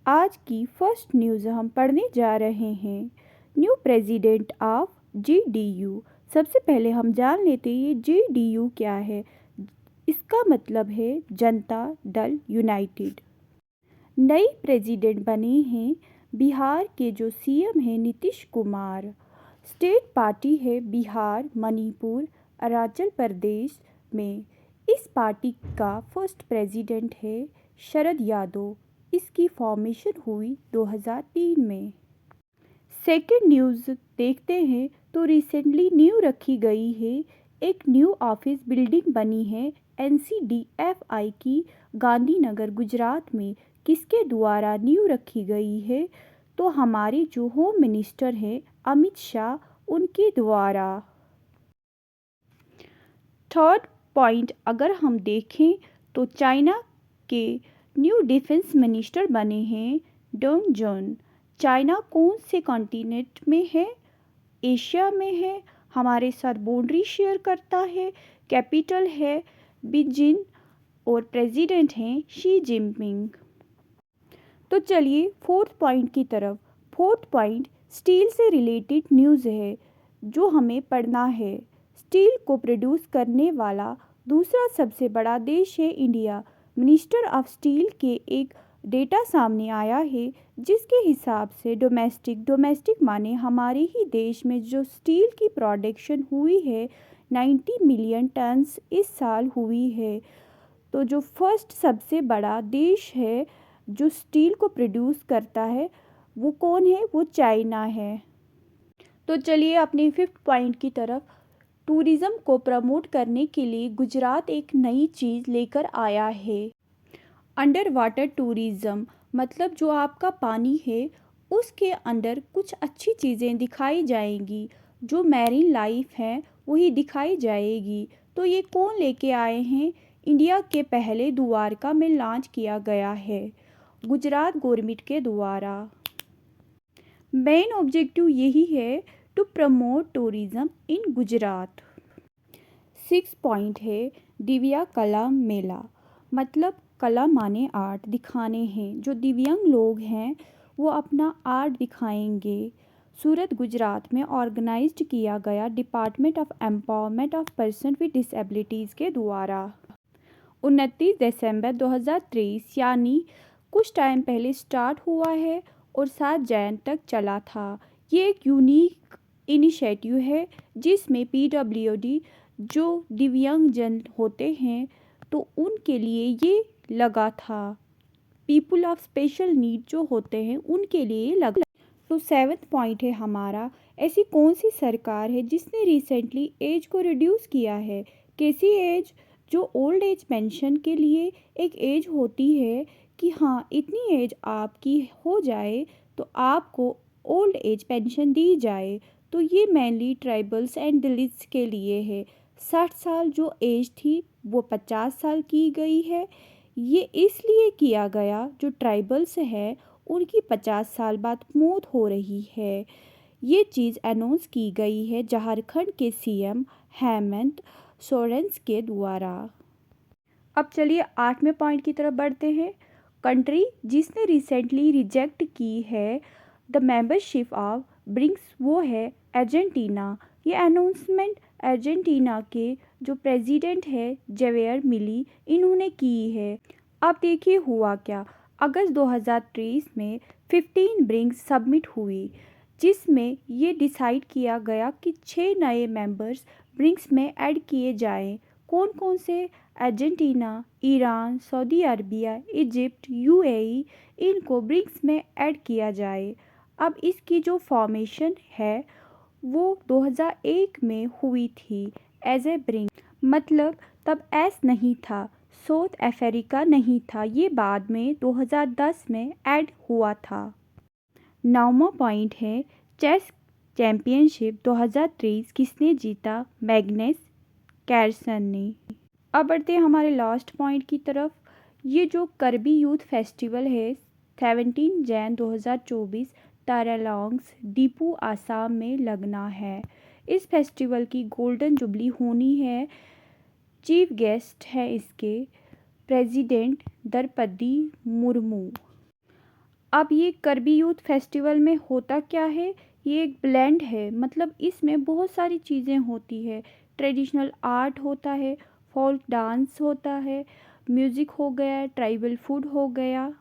आज की first news हम पढ़ने जा रहे हैं। New president of JDU. सबसे पहले हम जान लेते हैं ये जेडीयू क्या है। इसका मतलब है जनता दल यूनाइटेड। नए प्रेसिडेंट बने हैं बिहार के जो सीएम हैं नीतीश कुमार। स्टेट पार्टी है बिहार, मणिपुर, अरुणाचल प्रदेश में। इस पार्टी का फर्स्ट प्रेसिडेंट है शरद यादव। इसकी फॉर्मेशन हुई 2003 में। सेकेंड न्यूज़ देखते हैं तो रिसेंटली न्यू रखी गई है। एक न्यू ऑफिस बिल्डिंग बनी है NCDFI की गांधीनगर गुजरात में। किसके द्वारा न्यू रखी गई है? तो हमारे जो होम मिनिस्टर हैं अमित शाह, उनके द्वारा। थर्ड पॉइंट अगर हम देखें तो चाइना के न्यू डिफेंस मिनिस्टर बने हैं डोंग जॉन। चाइना कौन से कॉन्टिनेंट में है? एशिया में है। हमारे साथ बाउंड्री शेयर करता है। कैपिटल है बीजिंग और प्रेसिडेंट हैं शी जिनपिंग। तो चलिए फोर्थ पॉइंट की तरफ। फोर्थ पॉइंट स्टील से रिलेटेड न्यूज़ है जो हमें पढ़ना है। स्टील को प्रोड्यूस करने वाला दूसरा सबसे बड़ा देश है इंडिया। मिनिस्टर ऑफ स्टील के एक डेटा सामने आया है जिसके हिसाब से डोमेस्टिक माने हमारे ही देश में जो स्टील की प्रोडक्शन हुई है 90 मिलियन टन्स इस साल हुई है। तो जो फर्स्ट सबसे बड़ा देश है जो स्टील को प्रोड्यूस करता है वो कौन है? वो चाइना है। तो चलिए अपने फिफ्थ पॉइंट की तरफ। टूरिज़्म को प्रमोट करने के लिए गुजरात एक नई चीज़ लेकर आया है। अंडर वाटर टूरिज़्म मतलब जो आपका पानी है उसके अंदर कुछ अच्छी चीज़ें दिखाई जाएंगी। जो मैरीन लाइफ है वही दिखाई जाएगी। तो ये कौन लेके आए हैं? इंडिया के पहले द्वारका में लॉन्च किया गया है गुजरात गवर्नमेंट के द्वारा। मेन ऑब्जेक्टिव यही है to promote tourism in Gujarat. Six point है दिव्या कला मेला। मतलब कला माने आर्ट दिखाने हैं। जो दिव्यांग लोग हैं वो अपना आर्ट दिखाएंगे। सूरत गुजरात में ऑर्गेनाइज्ड किया गया department of empowerment of person with disabilities के द्वारा। 29 दिसंबर 2023 यानी कुछ टाइम पहले स्टार्ट हुआ है और 7 जैन तक चला था। ये एक यूनिक इनिशिएटिव है जिसमें PWD जो दिव्यांग जन होते हैं तो उनके लिए ये लगा था। पीपल ऑफ स्पेशल नीड जो होते हैं उनके लिए लगा। तो सेवन्थ पॉइंट है हमारा, ऐसी कौन सी सरकार है जिसने रिसेंटली एज को रिड्यूस किया है? कैसी एज? जो ओल्ड एज पेंशन के लिए एक एज होती है कि हाँ इतनी एज आपकी हो जाए तो आपको ओल्ड एज पेंशन दी जाए। तो ये मेनली ट्राइबल्स एंड दलित्स के लिए है। 60 साल जो एज थी वो 50 साल की गई है। ये इसलिए किया गया जो ट्राइबल्स है उनकी 50 साल बाद मौत हो रही है। ये चीज़ अनाउंस की गई है झारखंड के CM हेमंत सोरेन के द्वारा। अब चलिए 8वें पॉइंट की तरफ बढ़ते हैं। कंट्री जिसने रिसेंटली रिजेक्ट की है द मेंबरशिप ऑफ ब्रिक्स वो है अर्जेंटीना। ये अनाउंसमेंट अर्जेंटीना के जो प्रेसिडेंट है जेवियर मिली इन्होंने की है। अब देखिए हुआ क्या। अगस्त 2023 में 15 ब्रिक्स सबमिट हुई जिसमें ये डिसाइड किया गया कि 6 नए मेंबर्स ब्रिक्स में ऐड किए जाएं। कौन कौन से? Argentina, Iran, Saudi Arabia, Egypt, UAE इनको ब्रिक्स में ऐड किया जाए। अब इसकी जो फॉर्मेशन है वो 2001 में हुई थी एज ए ब्रिक्स। मतलब तब एस नहीं था, साउथ अफ्रीका नहीं था, ये बाद में 2010 में ऐड हुआ था। 9वां पॉइंट है चेस चैम्पियनशिप 2023 किसने जीता? मैग्नस कार्लसन ने। अब बढ़ते हैं हमारे लास्ट पॉइंट की तरफ। ये जो करबी यूथ फेस्टिवल है 17 जैन 2024 तारालोंग्स दीपू आसाम में लगना है। इस फेस्टिवल की गोल्डन जुबली होनी है। चीफ गेस्ट है इसके प्रेसिडेंट द्रौपदी मुर्मू। अब ये करबी यूथ फेस्टिवल में होता क्या है, ये एक ब्लेंड है, मतलब इसमें बहुत सारी चीज़ें होती है। ट्रेडिशनल आर्ट होता है, फोल्क डांस होता है, म्यूज़िक हो गया, ट्राइबल फूड हो गया,